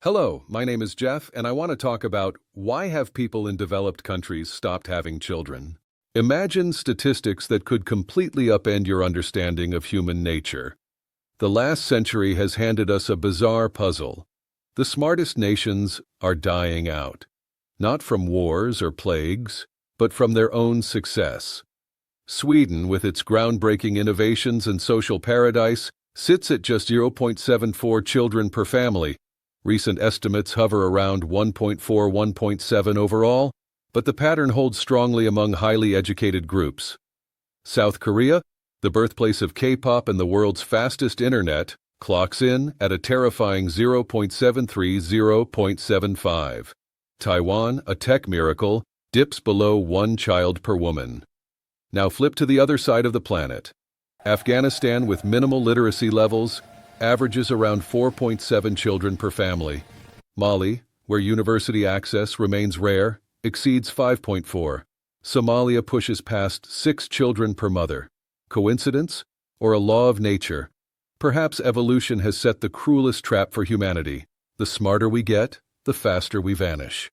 Hello, my name is Jeff, and I want to talk about why have people in developed countries stopped having children? Imagine statistics that could completely upend your understanding of human nature. The last century has handed us a bizarre puzzle. The smartest nations are dying out, not from wars or plagues, but from their own success. Sweden, with its groundbreaking innovations and social paradise, sits at just 0.74 children per family. Recent estimates hover around 1.4-1.7 overall, but the pattern holds strongly among highly educated groups. South Korea, the birthplace of K-pop and the world's fastest internet, clocks in at a terrifying 0.73-0.75. Taiwan, a tech miracle, dips below 1 child per woman. Now flip to the other side of the planet. Afghanistan, with minimal literacy levels, averages around 4.7 children per family. Mali, where university access remains rare, exceeds 5.4. Somalia pushes past 6 children per mother. Coincidence? Or a law of nature? Perhaps evolution has set the cruelest trap for humanity. The smarter we get, the faster we vanish.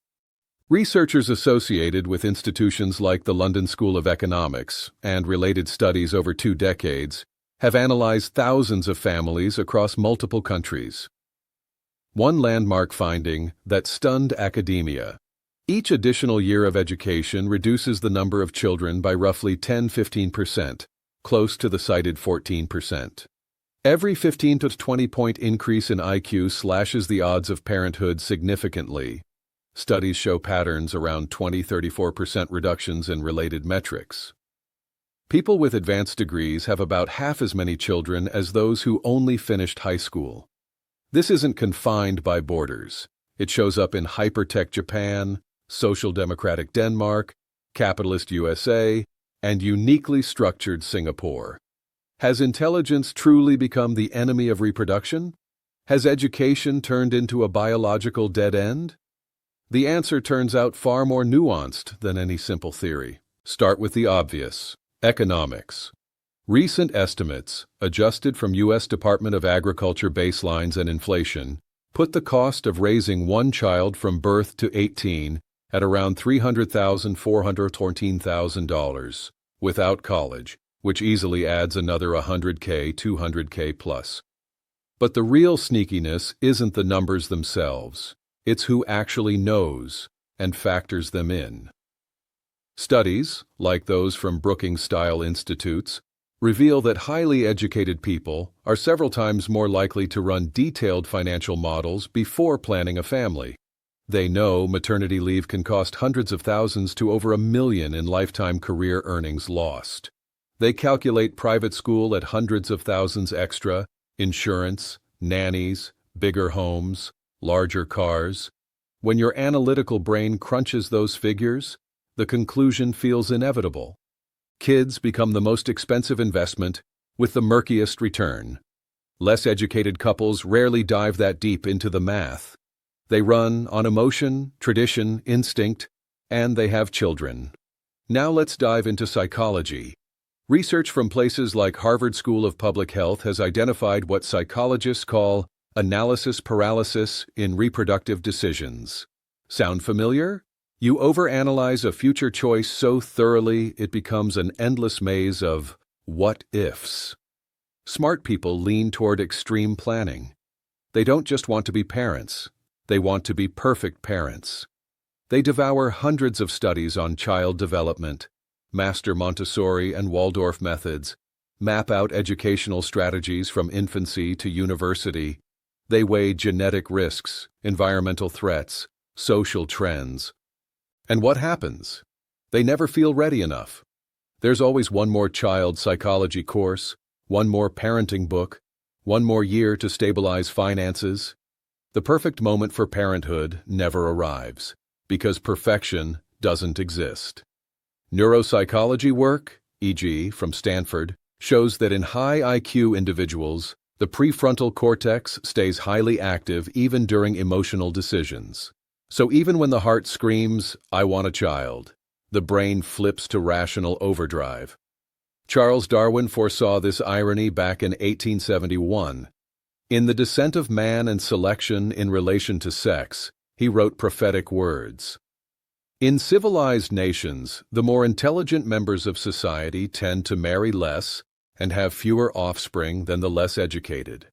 Researchers associated with institutions like the London School of Economics and related studies over 2 decades have analyzed thousands of families across multiple countries. One landmark finding that stunned academia: each additional year of education reduces the number of children by roughly 10–15%, close to the cited 14%. Every 15 to 20-point increase in IQ slashes the odds of parenthood significantly. Studies show patterns around 20–34% reductions in related metrics. People with advanced degrees have about half as many children as those who only finished high school. This isn't confined by borders. It shows up in hyper-tech Japan, social democratic Denmark, capitalist USA, and uniquely structured Singapore. Has intelligence truly become the enemy of reproduction? Has education turned into a biological dead end? The answer turns out far more nuanced than any simple theory. Start with the obvious. Economics. Recent estimates, adjusted from U.S. Department of Agriculture baselines and inflation, put the cost of raising 1 child from birth to 18 at around $300,000–414,000, without college, which easily adds another $100K, $200K plus. But the real sneakiness isn't the numbers themselves. It's who actually knows and factors them in. Studies, like those from Brookings-style institutes, reveal that highly educated people are several times more likely to run detailed financial models before planning a family. They know maternity leave can cost hundreds of thousands to over $1 million in lifetime career earnings lost. They calculate private school at hundreds of thousands extra, insurance, nannies, bigger homes, larger cars. When your analytical brain crunches those figures, the conclusion feels inevitable. Kids become the most expensive investment with the murkiest return. Less educated couples rarely dive that deep into the math. They run on emotion, tradition, instinct, and they have children. Now let's dive into psychology. Research from places like Harvard School of Public Health has identified what psychologists call analysis paralysis in reproductive decisions. Sound familiar? You overanalyze a future choice so thoroughly it becomes an endless maze of what-ifs. Smart people lean toward extreme planning. They don't just want to be parents, they want to be perfect parents. They devour hundreds of studies on child development, master Montessori and Waldorf methods, map out educational strategies from infancy to university. They weigh genetic risks, environmental threats, social trends. And what happens? They never feel ready enough. There's always one more child psychology course, one more parenting book, one more year to stabilize finances. The perfect moment for parenthood never arrives, because perfection doesn't exist. Neuropsychology work, e.g. from Stanford, shows that in high IQ individuals, the prefrontal cortex stays highly active even during emotional decisions. So even when the heart screams, "I want a child," the brain flips to rational overdrive. Charles Darwin foresaw this irony back in 1871. In The Descent of Man and Selection in Relation to Sex, he wrote prophetic words. In civilized nations, the more intelligent members of society tend to marry less and have fewer offspring than the less educated.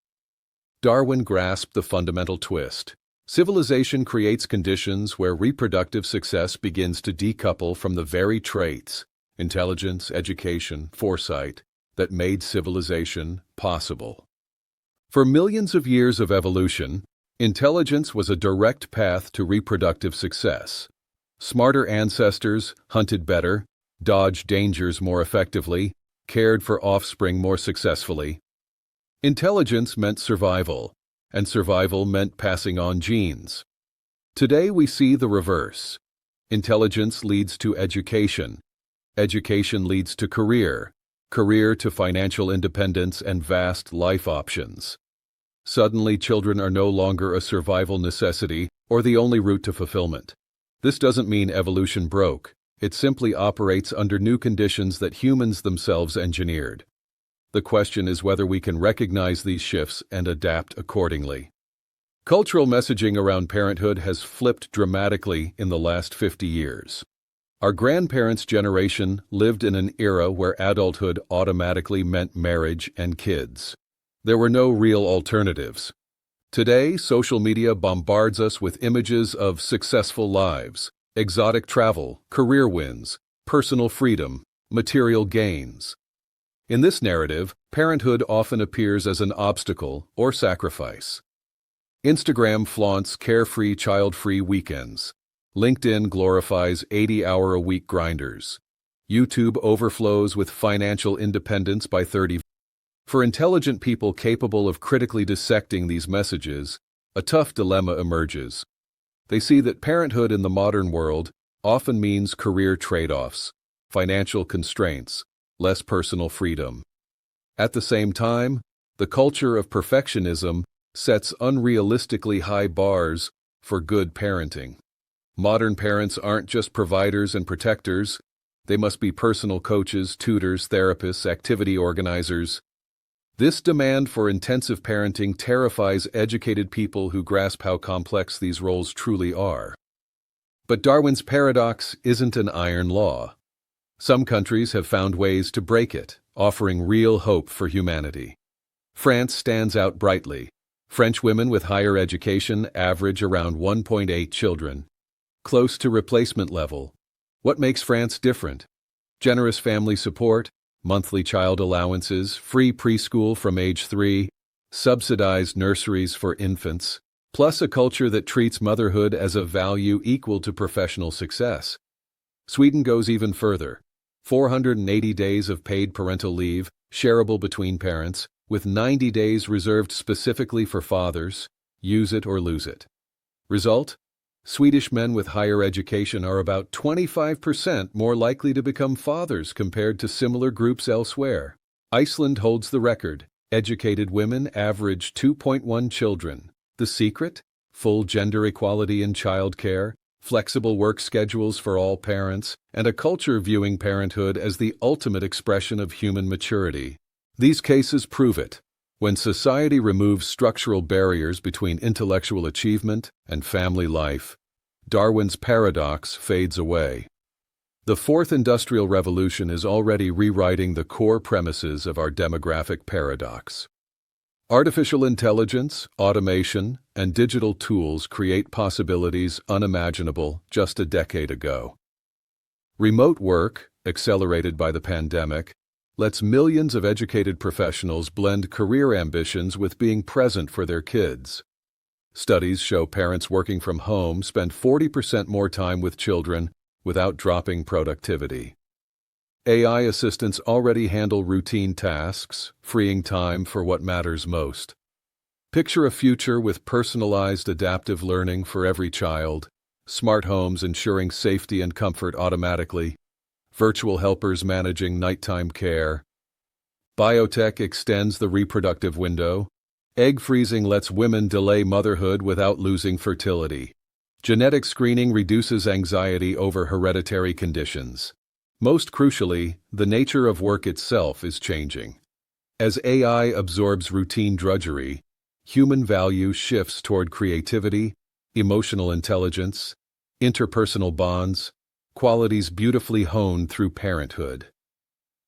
Darwin grasped the fundamental twist. Civilization creates conditions where reproductive success begins to decouple from the very traits, intelligence, education, foresight, that made civilization possible. For millions of years of evolution, intelligence was a direct path to reproductive success. Smarter ancestors hunted better, dodged dangers more effectively, cared for offspring more successfully. Intelligence meant survival, and survival meant passing on genes. Today we see the reverse. Intelligence leads to education. Education leads to career. Career to financial independence and vast life options. Suddenly, children are no longer a survival necessity or the only route to fulfillment. This doesn't mean evolution broke. It simply operates under new conditions that humans themselves engineered. The question is whether we can recognize these shifts and adapt accordingly. Cultural messaging around parenthood has flipped dramatically in the last 50 years. Our grandparents' generation lived in an era where adulthood automatically meant marriage and kids. There were no real alternatives. Today, social media bombards us with images of successful lives, exotic travel, career wins, personal freedom, material gains. In this narrative, parenthood often appears as an obstacle or sacrifice. Instagram flaunts carefree, child-free weekends. LinkedIn glorifies 80-hour-a-week grinders. YouTube overflows with financial independence by 30. For intelligent people capable of critically dissecting these messages, a tough dilemma emerges. They see that parenthood in the modern world often means career trade-offs, financial constraints, less personal freedom. At the same time, the culture of perfectionism sets unrealistically high bars for good parenting. Modern parents aren't just providers and protectors. They must be personal coaches, tutors, therapists, activity organizers. This demand for intensive parenting terrifies educated people who grasp how complex these roles truly are. But Darwin's paradox isn't an iron law. Some countries have found ways to break it, offering real hope for humanity. France stands out brightly. French women with higher education average around 1.8 children, close to replacement level. What makes France different? Generous family support, monthly child allowances, free preschool from age 3, subsidized nurseries for infants, plus a culture that treats motherhood as a value equal to professional success. Sweden goes even further. 480 days of paid parental leave, shareable between parents, with 90 days reserved specifically for fathers. Use it or lose it. Result? Swedish men with higher education are about 25% more likely to become fathers compared to similar groups elsewhere. Iceland holds the record. Educated women average 2.1 children. The secret? Full gender equality in childcare, flexible work schedules for all parents, and a culture viewing parenthood as the ultimate expression of human maturity. These cases prove it. When society removes structural barriers between intellectual achievement and family life, Darwin's paradox fades away. The Fourth Industrial Revolution is already rewriting the core premises of our demographic paradox. Artificial intelligence, automation, and digital tools create possibilities unimaginable just a decade ago. Remote work, accelerated by the pandemic, lets millions of educated professionals blend career ambitions with being present for their kids. Studies show parents working from home spend 40% more time with children without dropping productivity. AI assistants already handle routine tasks, freeing time for what matters most. Picture a future with personalized adaptive learning for every child, smart homes ensuring safety and comfort automatically, virtual helpers managing nighttime care. Biotech extends the reproductive window. Egg freezing lets women delay motherhood without losing fertility. Genetic screening reduces anxiety over hereditary conditions. Most crucially, the nature of work itself is changing. As AI absorbs routine drudgery, human value shifts toward creativity, emotional intelligence, interpersonal bonds, qualities beautifully honed through parenthood.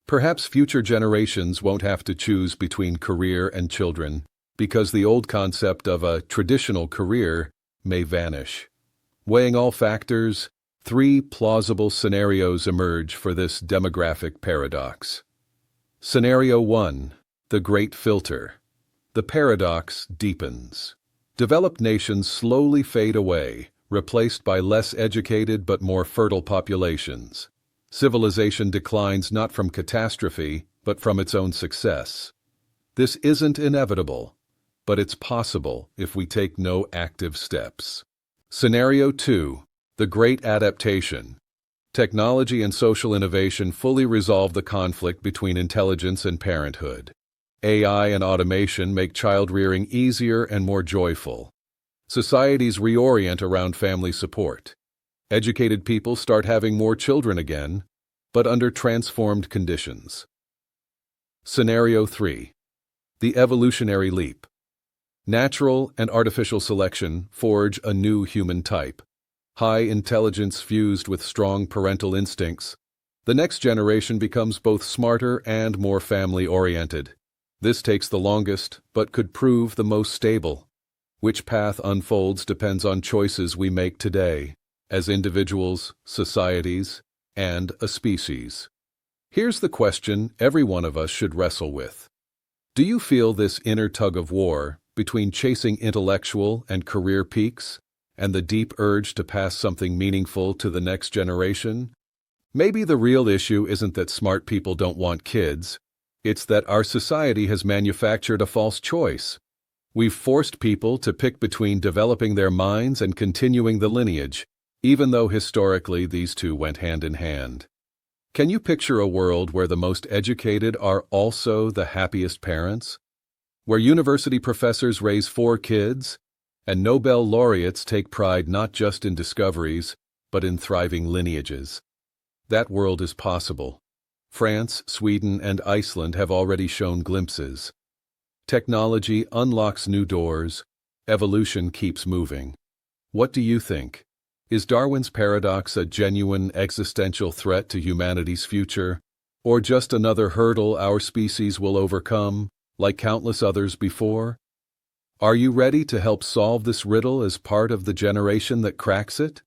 Perhaps future generations won't have to choose between career and children, because the old concept of a traditional career may vanish. Weighing all factors, 3 plausible scenarios emerge for this demographic paradox. Scenario 1. The Great Filter. The paradox deepens. Developed nations slowly fade away, replaced by less educated but more fertile populations. Civilization declines not from catastrophe, but from its own success. This isn't inevitable, but it's possible if we take no active steps. Scenario 2. The Great Adaptation. Technology and social innovation fully resolve the conflict between intelligence and parenthood. AI and automation make child-rearing easier and more joyful. Societies reorient around family support. Educated people start having more children again, but under transformed conditions. Scenario 3. The Evolutionary Leap. Natural and artificial selection forge a new human type. High intelligence fused with strong parental instincts. The next generation becomes both smarter and more family-oriented. This takes the longest, but could prove the most stable. Which path unfolds depends on choices we make today, as individuals, societies, and a species. Here's the question every one of us should wrestle with. Do you feel this inner tug-of-war between chasing intellectual and career peaks and the deep urge to pass something meaningful to the next generation? Maybe the real issue isn't that smart people don't want kids. It's that our society has manufactured a false choice. We've forced people to pick between developing their minds and continuing the lineage, even though historically these two went hand in hand. Can you picture a world where the most educated are also the happiest parents? Where university professors raise 4 kids, and Nobel laureates take pride not just in discoveries, but in thriving lineages? That world is possible. France, Sweden, and Iceland have already shown glimpses. Technology unlocks new doors. Evolution keeps moving. What do you think? Is Darwin's paradox a genuine existential threat to humanity's future, or just another hurdle our species will overcome, like countless others before? Are you ready to help solve this riddle as part of the generation that cracks it?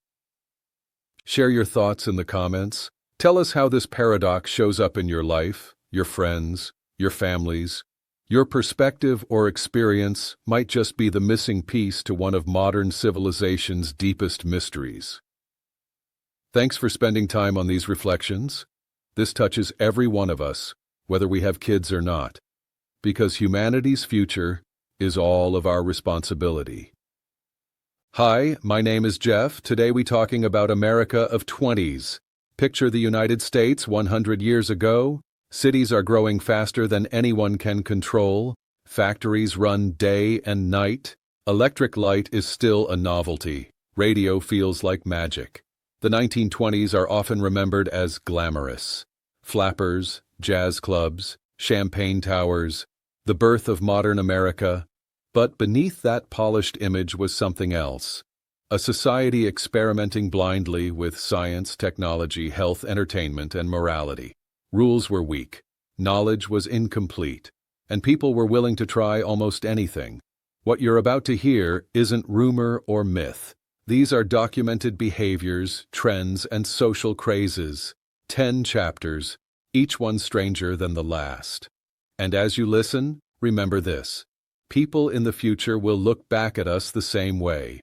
Share your thoughts in the comments. Tell us how this paradox shows up in your life, your friends, your families. Your perspective or experience might just be the missing piece to one of modern civilization's deepest mysteries. Thanks for spending time on these reflections. This touches every one of us, whether we have kids or not, because humanity's future is all of our responsibility. Hi, my name is Jeff. Today we're talking about America of 20s. Picture the United States 100 years ago. Cities are growing faster than anyone can control. Factories run day and night. Electric light is still a novelty. Radio feels like magic. The 1920s are often remembered as glamorous. Flappers, jazz clubs, champagne towers, the birth of modern America. But beneath that polished image was something else. A society experimenting blindly with science, technology, health, entertainment, and morality. Rules were weak, knowledge was incomplete, and people were willing to try almost anything. What you're about to hear isn't rumor or myth. These are documented behaviors, trends, and social crazes. 10 chapters, each one stranger than the last. And as you listen, remember this. People in the future will look back at us the same way.